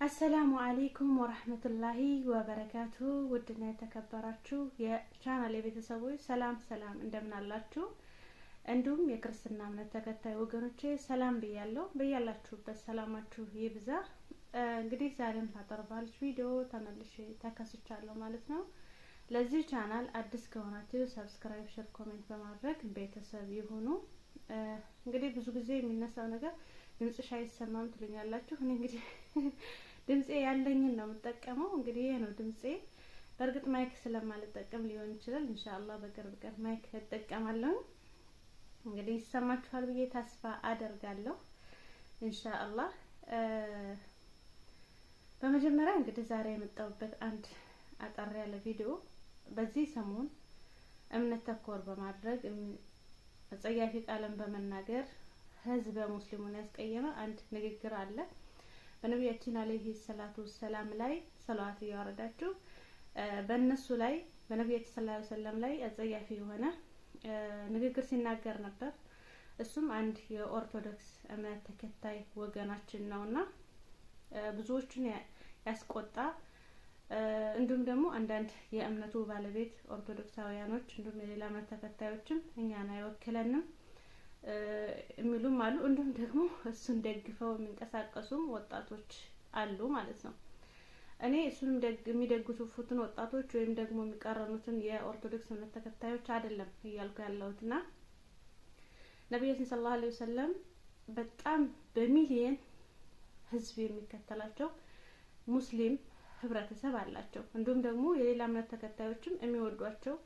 አሰላሙ አለይኩም ወራህመቱላሂ ወበረካቱ ውድና የተከበራችሁ የቻናሌ ቤተሰቦች ሰላም እንደምን አላችሁ? እንዲሁም የክርስትና እምነት ተከታይ ወገኖቼ ሰላም ብያለሁ። በያላችሁበት ሰላማችሁ ይብዛ። እንግዲህ ዛሬም ታጠርባለች ቪዲዮ ተመልሼ ተከስቻለሁ ማለት ነው። ለዚህ ቻናል አዲስ ከሆናችሁ ሰብስክራይብ፣ ሼር፣ ኮሜንት በማድረግ ቤተሰብ ይሁኑ። እንግዲህ ብዙ ጊዜ የሚነሳው ነገር ድምጽሽ አይሰማም ትሉኛላችሁ። እኔ እንግዲህ ድምጼ ያለኝን ነው የምጠቀመው። እንግዲህ ይሄ ነው ድምጼ። በእርግጥ ማይክ ስለማልጠቀም ሊሆን ይችላል። ኢንሻአላህ በቅርብ ቀን ማይክ እጠቀማለሁ። እንግዲህ ይሰማችኋል ብዬ ተስፋ አደርጋለሁ ኢንሻአላህ። በመጀመሪያ እንግዲህ ዛሬ የመጣሁበት አንድ አጠር ያለ ቪዲዮ በዚህ ሰሞን እምነት ተኮር በማድረግ አጸያፊ ቃልን በመናገር ህዝበ ሙስሊሙን ያስቀየመ አንድ ንግግር አለ። በነብያችን አለይሂ ሰላቱ ሰላም ላይ ሰላዋት ያወረዳችሁ በእነሱ ላይ በነብያችን ሰለላሁ ዐለይሂ ወሰለም ላይ አጸያፊ የሆነ ንግግር ሲናገር ነበር። እሱም አንድ የኦርቶዶክስ እምነት ተከታይ ወገናችን ነውና ብዙዎችን ያስቆጣ እንዲሁም ደግሞ አንዳንድ የእምነቱ ባለቤት ኦርቶዶክሳውያኖች እንዲሁም የሌላ እምነት ተከታዮችም እኛን አይወክለንም የሚሉም አሉ። እንዲሁም ደግሞ እሱን ደግፈው የሚንቀሳቀሱም ወጣቶች አሉ ማለት ነው። እኔ እሱንም የሚደግፉትን ወጣቶች ወይም ደግሞ የሚቀረኑትን የኦርቶዶክስ እምነት ተከታዮች አይደለም እያልኩ ያለሁትና ነብያችን ሰለላሁ ዐለይሂ ወሰለም በጣም በሚሊየን ህዝብ የሚከተላቸው ሙስሊም ህብረተሰብ አላቸው። እንዲሁም ደግሞ የሌላ እምነት ተከታዮችም የሚወዷቸው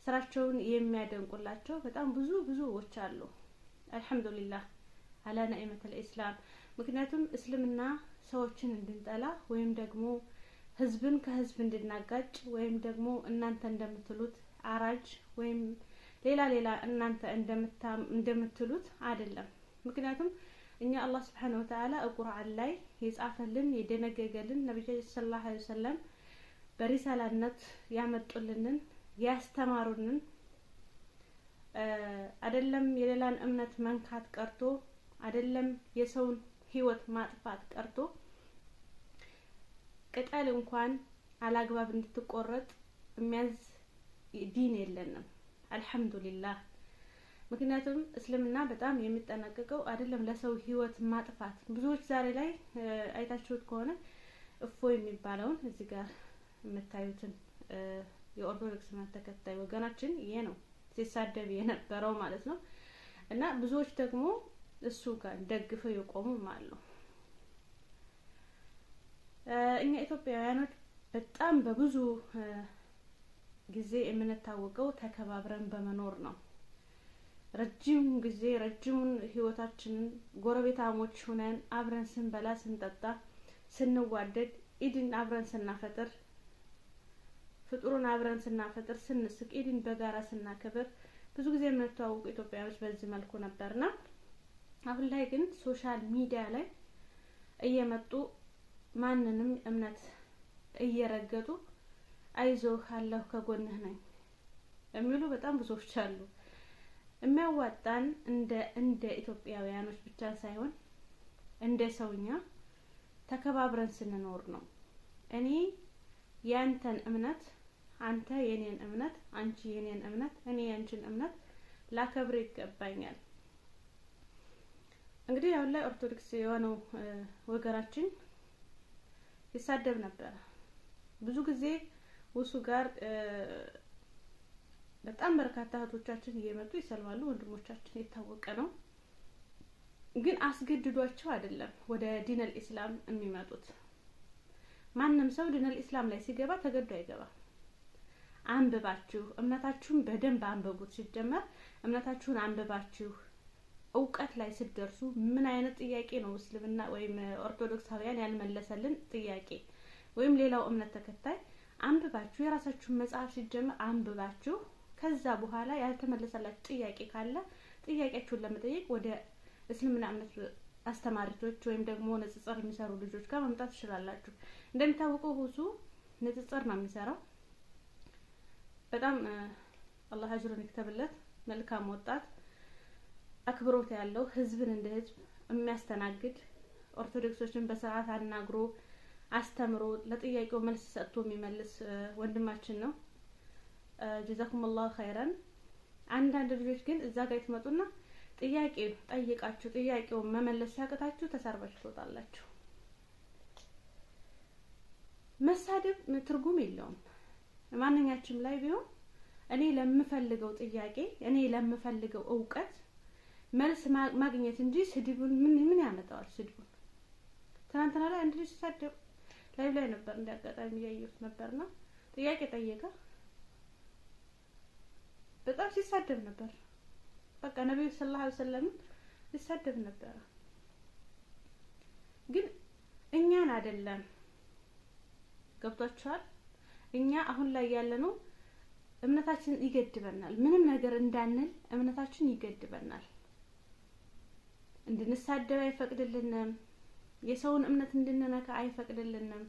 ስራቸውን የሚያደንቁላቸው በጣም ብዙዎች አሉ። አልহামዱሊላህ አላ ነዕመተል ኢስላም። ምክንያቱም እስልምና ሰዎችን እንድንጠላ ወይም ደግሞ ህዝብን ከህዝብ እንድናጋጭ ወይም ደግሞ እናንተ እንደምትሉት አራጅ ወይም ሌላ እናንተ እንደምትሉት አይደለም። ምክንያቱም እኛ አላህ Subhanahu Wa Ta'ala ቁርአን ላይ የጻፈልን የደነገገልን ነብዩ ሰለላሁ ዐለይሂ ወሰለም በሪሳላነት ያመጡልንን ያስተማሩንን አይደለም የሌላን እምነት መንካት ቀርቶ አይደለም የሰውን ህይወት ማጥፋት ቀርቶ ቅጠል እንኳን አላግባብ እንድትቆረጥ የሚያዝ ዲን የለንም። አልহামዱሊላህ። ምክንያቱም እስልምና በጣም የሚጠነቀቀው አይደለም ለሰው ህይወት ማጥፋት። ብዙዎች ዛሬ ላይ አይታችሁት ከሆነ እፎይ የሚባለውን እዚህ ጋር የምታዩትን የኦርቶዶክስ እምነት ተከታይ ወገናችን ይሄ ነው ሲሳደብ የነበረው ማለት ነው። እና ብዙዎች ደግሞ እሱ ጋር ደግፈው የቆሙም አሉ። እኛ ኢትዮጵያውያኖች በጣም በብዙ ጊዜ የምንታወቀው ተከባብረን በመኖር ነው። ረጅሙን ህይወታችንን ጎረቤታሞች ሆነን አብረን ስንበላ ስንጠጣ ስንዋደድ ኢድን አብረን ስናፈጥር ፍጡሩን አብረን ስናፈጥር ስንስቅ ኢድን በጋራ ስናከብር ብዙ ጊዜ የምንተዋወቁ ኢትዮጵያውያኖች በዚህ መልኩ ነበርና አሁን ላይ ግን ሶሻል ሚዲያ ላይ እየመጡ ማንንም እምነት እየረገጡ አይዞህ አለሁ ከጎንህ ነኝ የሚሉ በጣም ብዙዎች አሉ። የሚያዋጣን እንደ ኢትዮጵያውያኖች ብቻ ሳይሆን እንደ ሰውኛ ተከባብረን ስንኖር ነው። እኔ ያንተን እምነት አንተ የኔን እምነት አንቺ የኔን እምነት እኔ ያንቺን እምነት ላከብር ይገባኛል። እንግዲህ አሁን ላይ ኦርቶዶክስ የሆነው ወገራችን ይሳደብ ነበር። ብዙ ጊዜ ውሱ ጋር በጣም በርካታ እህቶቻችን እየመጡ ይሰልማሉ። ወንድሞቻችን የታወቀ ነው። ግን አስገድዷቸው አይደለም ወደ ዲነል ኢስላም የሚመጡት። ማንንም ሰው ዲነል ኢስላም ላይ ሲገባ ተገዶ አይገባም። አንብባችሁ እምነታችሁን በደንብ አንብቡት። ሲጀመር እምነታችሁን አንብባችሁ እውቀት ላይ ስትደርሱ ምን አይነት ጥያቄ ነው እስልምና ወይም ኦርቶዶክሳውያን ያልመለሰልን ጥያቄ ወይም ሌላው እምነት ተከታይ አንብባችሁ የራሳችሁን መጽሐፍ ሲጀመር አንብባችሁ ከዛ በኋላ ያልተመለሰላችሁ ጥያቄ ካለ ጥያቄያችሁን ለመጠየቅ ወደ እስልምና እምነት አስተማሪዎች ወይም ደግሞ ንጽጽር የሚሰሩ ልጆች ጋር መምጣት ትችላላችሁ። እንደምታውቁው ሁሱ ንጽጽር ነው የሚሰራው። በጣም አላህ አጅሩን ይክተብለት መልካም ወጣት አክብሮት ያለው ህዝብን እንደ ህዝብ የሚያስተናግድ ኦርቶዶክሶችን በሰዓት አናግሮ አስተምሮ ለጥያቄው መልስ ሰጥቶ የሚመልስ ወንድማችን ነው። ጀዛኩሙላሁ ኸይራን። አንዳንድ ልጆች ግን እዛ ጋር ይትመጡና ጥያቄ ጠይቃችሁ ጥያቄውን መመለስ ሲያቅታችሁ ተሰርባችሁ ትወጣላችሁ። መሳደብ ትርጉም የለውም። ማንኛችንም ላይ ቢሆን እኔ ለምፈልገው ጥያቄ እኔ ለምፈልገው እውቀት መልስ ማግኘት እንጂ ስድቡን ምን ያመጣዋል? ስድቡን ትናንትና ላይ አንድ ልጅ ሲሳደብ ላይ ነበር እንዲያጋጣሚ ያየሁት ነበርና ጥያቄ ጠየቀ። በጣም ሲሳደብ ነበር። በቃ ነብዩ ሰለላሁ ዐለይሂ ወሰለም ሲሳደብ ነበር። ግን እኛን አይደለም። ገብቷችኋል? እኛ አሁን ላይ ያለነው እምነታችን ይገድበናል። ምንም ነገር እንዳንል እምነታችን ይገድበናል። እንድንሳደብ አይፈቅድልንም። የሰውን እምነት እንድንነካ አይፈቅድልንም።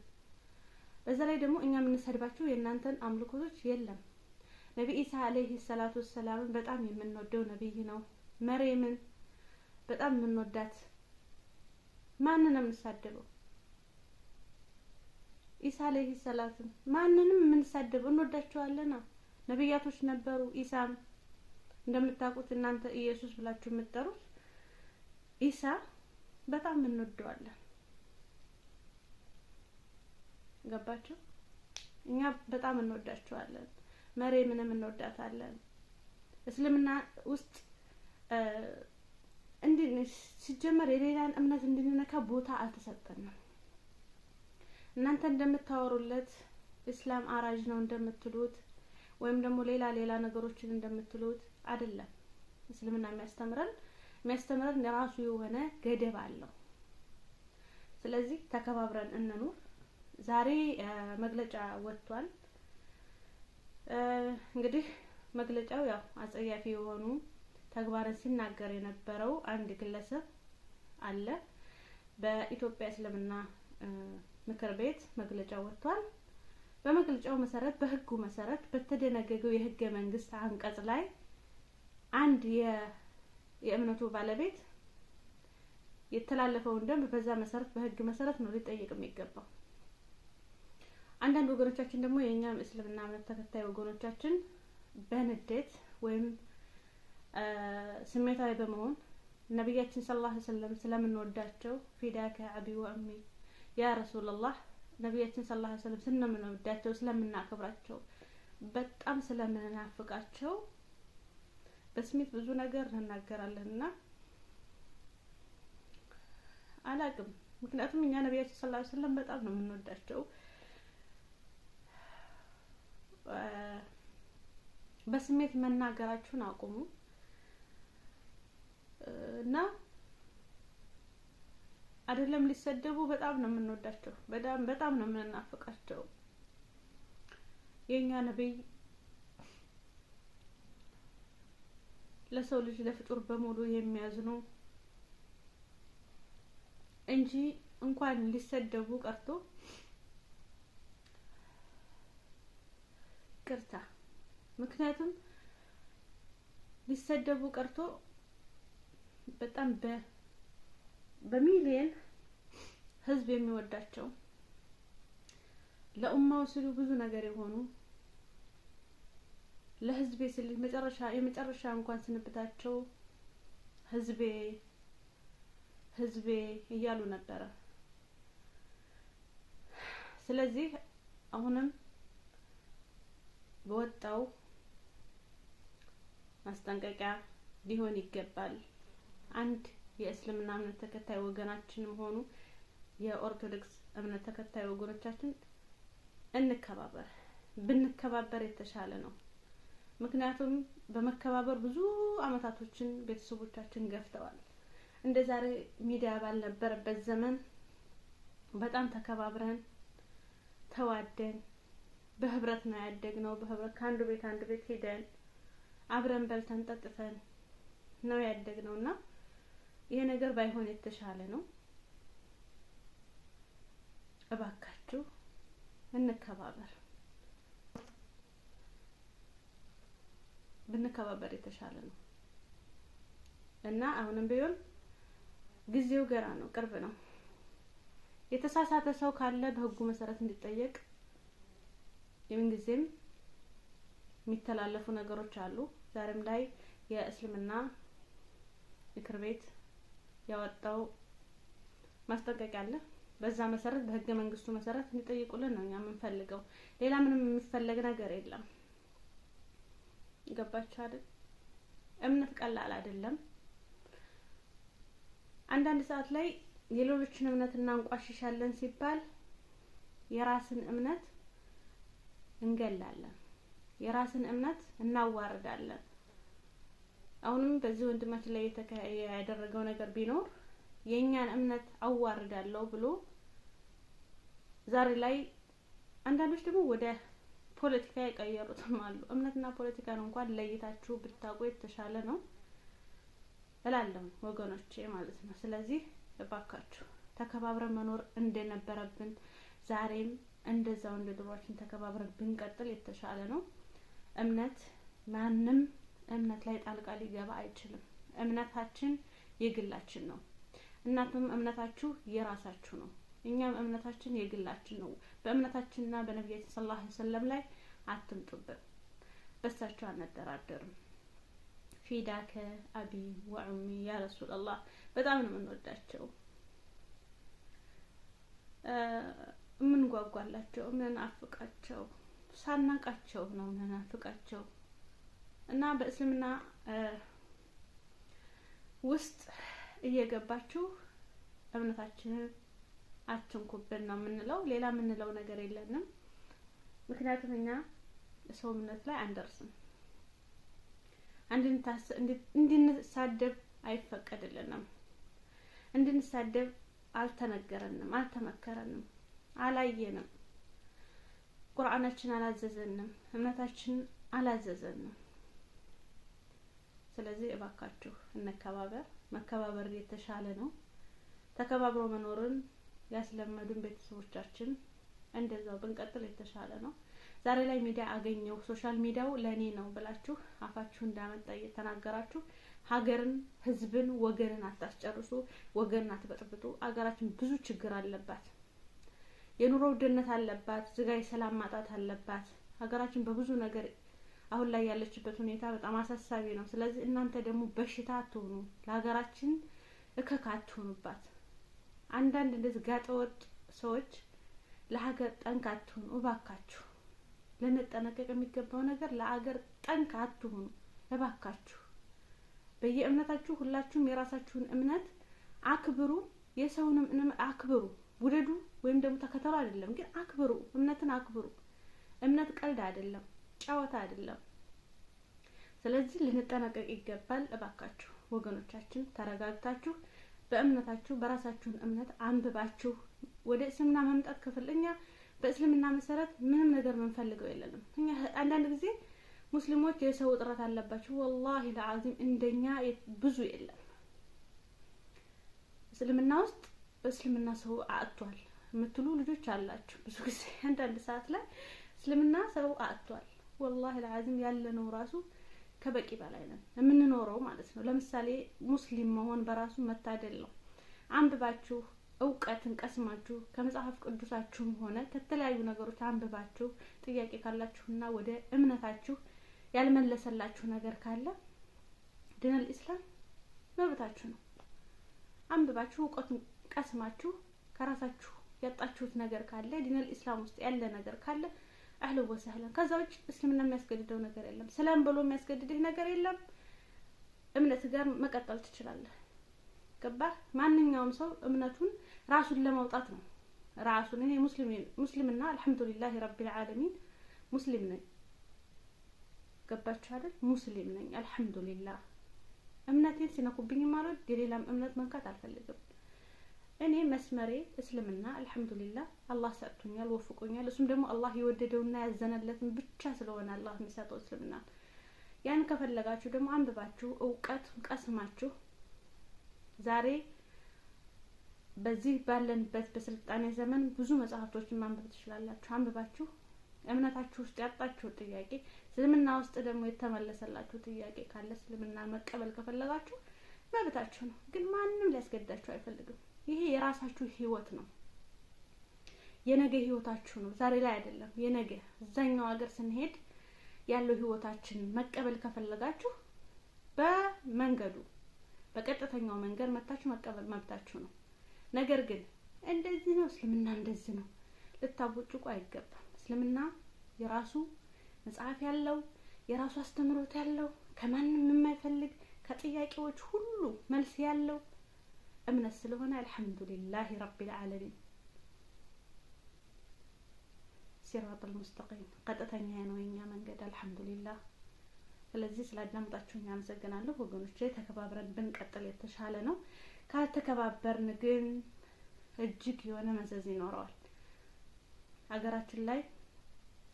በዛ ላይ ደግሞ እኛ የምንሰድባቸው የእናንተን አምልኮቶች የለም። ነብይ ኢሳ አለይሂ ሰላቱ ወሰላም በጣም የምንወደው ነብይ ነው። መርየምን በጣም የምንወዳት ማንንም የምንሳደበው ኢሳ አለይሂ ሰላቱ ማንንም የምንሳደበው እንወዳቸዋለን። ነብያቶች ነበሩ። ኢሳም እንደምታውቁት እናንተ ኢየሱስ ብላችሁ የምትጠሩት ኢሳ በጣም እንወደዋለን። ገባችሁ? እኛ በጣም እንወዳቸዋለን። መርየምንም እንወዳታለን። እስልምና ውስጥ ሲጀመር የሌላን እምነት እንድንነካ ቦታ አልተሰጠንም። እናንተ እንደምታወሩለት እስላም አራጅ ነው እንደምትሉት ወይም ደግሞ ሌላ ነገሮችን እንደምትሉት አይደለም። እስልምና የሚያስተምረን የራሱ የሆነ ገደብ አለው። ስለዚህ ተከባብረን እንኑር። ዛሬ መግለጫ ወጥቷል። እንግዲህ መግለጫው ያው አጸያፊ የሆኑ ተግባርን ሲናገር የነበረው አንድ ግለሰብ አለ። በኢትዮጵያ እስልምና ምክር ቤት መግለጫ ወጥቷል። በመግለጫው መሰረት በህጉ መሰረት በተደነገገው የህገ መንግስት አንቀጽ ላይ አንድ የእምነቱ ባለቤት የተላለፈውን ደንብ በዛ መሰረት በህግ መሰረት ነው ሊጠየቅ የሚገባው። አንዳንድ ወገኖቻችን ደግሞ የኛም እስልምና እምነት ተከታይ ወገኖቻችን በንዴት ወይም ስሜታዊ በመሆን ነብያችን ሰለላሁ ዐለይሂ ወሰለም ስለምንወዳቸው ፊዳከ አቢ ወአሚ ያ ረሱላህ ነብያችን ሰለላሁ ዐለይሂ ወሰለም ስለምንወዳቸው ስለምናከብራቸው በጣም ስለምንናፍቃቸው በስሜት ብዙ ነገር እንናገራለንና አላቅም። ምክንያቱም እኛ ነብያችን ሰለላሁ ዐለይሂ ወሰለም በጣም ነው የምንወዳቸው። በስሜት መናገራችሁን አቁሙ እና አይደለም ሊሰደቡ በጣም ነው የምንወዳቸው። በጣም ነው የምንናፍቃቸው። የኛ ነብይ ለሰው ልጅ ለፍጡር በሙሉ የሚያዝኑ እንጂ እንኳን ሊሰደቡ ቀርቶ ቅርታ ምክንያቱም ሊሰደቡ ቀርቶ በጣም በሚሊየን ህዝብ የሚወዳቸው ለኡማው ሲሉ ብዙ ነገር የሆኑ ለህዝቤ ሲል የመጨረሻ እንኳን ስንብታቸው ህዝቤ እያሉ ነበር። ስለዚህ አሁንም በወጣው ማስጠንቀቂያ ሊሆን ይገባል። አንድ የእስልምና እምነት ተከታይ ወገናችንም ሆኑ የኦርቶዶክስ እምነት ተከታይ ወገኖቻችን ብንከባበር የተሻለ ነው። ምክንያቱም በመከባበር ብዙ አመታቶችን ቤተሰቦቻችን ገፍተዋል። እንደዛሬ ሚዲያ ባልነበረበት ዘመን በጣም ተከባብረን ተዋደን በህብረት ነው ያደግነው። በህብረት ከአንዱ ቤት አንዱ ቤት ሄደን አብረን በልተን ጠጥተን ነው ያደግነውና ይሄ ነገር ባይሆን የተሻለ ነው። እባካችሁ ብንከባበር የተሻለ ነው እና አሁንም ቢሆን ጊዜው ገና ነው፣ ቅርብ ነው። የተሳሳተ ሰው ካለ በህጉ መሰረት እንዲጠየቅ የምንጊዜም የሚተላለፉ ነገሮች አሉ። ዛሬም ላይ የእስልምና ምክር ቤት ያወጣው ማስጠንቀቂያ አለ። በዛ መሰረት በህገ መንግስቱ መሰረት እንዲጠይቁልን ነው እኛ የምንፈልገው። ሌላ ምንም የሚፈለግ ነገር የለም። ገባችሁ አይደል? እምነት ቀላል አይደለም። አንዳንድ ሰዓት ላይ የሌሎችን እምነት እናንቋሽሻለን ሲባል የራስን እምነት እንገላለን፣ የራስን እምነት እናዋርዳለን። አሁንም በዚህ ወንድማችን ላይ ያደረገው ነገር ቢኖር የኛን እምነት አዋርዳለሁ ብሎ ዛሬ ላይ አንዳንዶች ደግሞ ወደ ፖለቲካ ያቀየሩትም አሉ። እምነትና ፖለቲካን እንኳን ለይታችሁ ብታውቁ የተሻለ ነው እላለሁ ወገኖቼ ማለት ነው። ስለዚህ እባካችሁ ተከባብረን መኖር እንደነበረብን ዛሬም እንደዛው እንደ ድሮአችን ተከባብረን ብንቀጥል የተሻለ ነው። እምነት ማንም እምነት ላይ ጣልቃ ሊገባ አይችልም። እምነታችን የግላችን ነው። እናንተም እምነታችሁ የራሳችሁ ነው። እኛም እምነታችን የግላችን ነው። በእምነታችንና በነብያችን ሰለላሁ ዐለይሂ ወሰለም ላይ አትምጡብን። በሳቸው አንደራደርም። ፊዳከ አቢ ወኡሚ ያ ረሱላህ በጣም ነው የምንወዳቸው፣ ምን ጓጓላቸው፣ ምን አፍቃቸው፣ ሳናቃቸው ነው ምን አፍቃቸው። እና በእስልምና ውስጥ እየገባችሁ እምነታችንን አትንኩብን ነው የምንለው። ሌላ የምንለው ነገር የለንም። ምክንያቱም እኛ ሰው እምነት ላይ አንደርስም። እንድንሳደብ አይፈቀድልንም። እንድንሳደብ አልተነገረንም፣ አልተመከረንም፣ አላየንም። ቁርአናችን አላዘዘንም፣ እምነታችን አላዘዘንም። ስለዚህ እባካችሁ እንከባበር። መከባበር የተሻለ ነው። ተከባብሮ መኖርን ያስለመዱን ቤተሰቦቻችን እንደዛው ብንቀጥል የተሻለ ነው። ዛሬ ላይ ሚዲያ አገኘው ሶሻል ሚዲያው ለኔ ነው ብላችሁ አፋችሁ እንዳመጣ እየተናገራችሁ ሀገርን፣ ህዝብን፣ ወገንን አታስጨርሱ፣ ወገንን አትበጥብጡ። አገራችን ብዙ ችግር አለባት። የኑሮ ውድነት አለባት፣ ዝጋይ ሰላም ማጣት አለባት። ሀገራችን በብዙ ነገር አሁን ላይ ያለችበት ሁኔታ በጣም አሳሳቢ ነው። ስለዚህ እናንተ ደግሞ በሽታ አትሆኑ፣ ለሀገራችን እከክ አትሆኑባት። አንዳንድ እንደዚህ ጋጠወጥ ሰዎች ለሀገር ጠንቅ አትሆኑ እባካችሁ። ልንጠነቀቅ የሚገባው ነገር ለሀገር ጠንቅ አትሆኑ እባካችሁ። በየእምነታችሁ ሁላችሁም የራሳችሁን እምነት አክብሩ፣ የሰውንም እምነት አክብሩ። ውደዱ ወይም ደግሞ ተከተሉ አይደለም፣ ግን አክብሩ፣ እምነትን አክብሩ። እምነት ቀልድ አይደለም፣ ጫወታ አይደለም። ስለዚህ ልንጠነቀቅ ይገባል። እባካችሁ ወገኖቻችን ተረጋግታችሁ በእምነታችሁ በራሳችሁን እምነት አንብባችሁ ወደ እስልምና መምጣት ከፈለኛ በእስልምና መሰረት ምንም ነገር መንፈልገው የለንም። እኛ አንዳንድ ጊዜ ሙስሊሞች የሰው እጥረት አለባችሁ። ወላሂ ለዓዚም እንደኛ ብዙ የለም። እስልምና ውስጥ በእስልምና ሰው አጥቷል የምትሉ ልጆች አላችሁ። ብዙ ጊዜ አንዳንድ ሰዓት ላይ እስልምና ሰው አጥቷል። ወላሂ ለዓዚም ያለነው ራሱ ከበቂ በላይ ነን የምንኖረው ማለት ነው። ለምሳሌ ሙስሊም መሆን በራሱ መታደል ነው። አንብባችሁ እውቀትን ቀስማችሁ ከመጽሐፍ ቅዱሳችሁም ሆነ ከተለያዩ ነገሮች አንብባችሁ ጥያቄ ካላችሁና ወደ እምነታችሁ ያልመለሰላችሁ ነገር ካለ ዲነል ኢስላም መብታችሁ ነው። አንብባችሁ እውቀትን ቀስማችሁ ከራሳችሁ ያጣችሁት ነገር ካለ ዲነል ኢስላም ውስጥ ያለ ነገር ካለ አህለ ወሰህለን። ከዛ ውጭ እስልምና የሚያስገድደው ነገር የለም። ሰላም ብሎ የሚያስገድድህ ነገር የለም። እምነት ጋር መቀጠል ትችላለህ። ገባህ? ማንኛውም ሰው እምነቱን ራሱን ለማውጣት ነው። ራሱን እኔ ሙስሊምና አልহামዱሊላህ ረቢል ዓለሚን ሙስሊም ነኝ። ገባችሁ አይደል? ሙስሊም ነኝ አልহামዱሊላህ። እምነቴን ሲነኩብኝ ማለት የሌላም እምነት መንካት አልፈልግም። እኔ መስመሬ እስልምና አልহামዱሊላህ አላህ ሰጥቶኛል፣ ወፍቆኛል። እሱም ደግሞ አላህ የወደደውና ያዘነለትን ብቻ ስለሆነ አላህ የሚሰጠው እስልምና። ያን ከፈለጋችሁ ደግሞ አንብባችሁ እውቀት ቀስማችሁ ዛሬ በዚህ ባለንበት በስልጣኔ ዘመን ብዙ መጽሐፍቶችን ማንበብ ትችላላችሁ። አንብባችሁ እምነታችሁ ውስጥ ያጣችሁ ጥያቄ፣ እስልምና ውስጥ ደግሞ የተመለሰላችሁ ጥያቄ ካለ እስልምና መቀበል ከፈለጋችሁ መብታችሁ ነው። ግን ማንም ሊያስገድዳችሁ አይፈልግም። ይሄ የራሳችሁ ህይወት ነው። የነገ ህይወታችሁ ነው ዛሬ ላይ አይደለም የነገ እዛኛው ሀገር ስንሄድ ያለው ህይወታችን መቀበል ከፈለጋችሁ በመንገዱ በቀጥተኛው መንገድ መጣችሁ መቀበል መብታችሁ ነው ነገር ግን እንደዚህ ነው እስልምና እንደዚህ ነው ልታቦጭቁ አይገባም እስልምና የራሱ መጽሐፍ ያለው የራሱ አስተምሮት ያለው ከማንም የማይፈልግ ከጥያቄዎች ሁሉ መልስ ያለው እምነት ስለሆነ አልহামዱሊላህ ረቢል ዓለሚን ሲራጥ المستقيم ቀጥተኛ ነው የኛ መንገድ አልহামዱሊላህ ስለዚህ ስላዳመጣችሁኝ አመሰግናለሁ ወገኖቼ ተከባብረን ብንቀጥል የተሻለ ነው ካልተከባበርን ግን እጅግ የሆነ መዘዝ ይኖረዋል ሀገራችን ላይ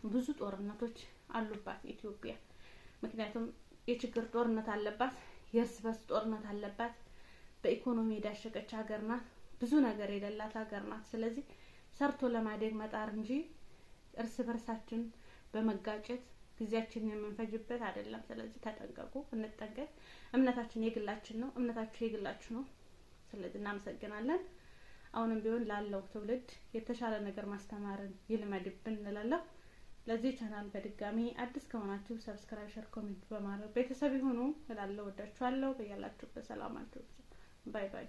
ብዙ ጦርነቶች አሉባት ኢትዮጵያ ምክንያቱም የችግር ጦርነት አለባት የእርስ በርስ ጦርነት አለባት በኢኮኖሚ ዳሸቀች ሀገር ናት ብዙ ነገር የሌላት ሀገር ናት ስለዚህ ሰርቶ ለማደግ መጣር እንጂ እርስ በርሳችን በመጋጨት ጊዜያችንን የምንፈጅበት አይደለም ስለዚህ ተጠንቀቁ እንጠንቀቅ እምነታችን የግላችን ነው እምነታችሁ የግላችሁ ነው ስለዚህ እናመሰግናለን አሁንም ቢሆን ላለው ትውልድ የተሻለ ነገር ማስተማርን ይልመድብን እንላለን ለዚህ ቻናል በድጋሚ አዲስ ከሆናችሁ ሰብስክራይብ ሼር ኮሜንት በማድረግ ቤተሰብ ይሁኑ እላለሁ ወዳችኋለሁ በያላችሁበት ሰላማችሁ ባይ ባይ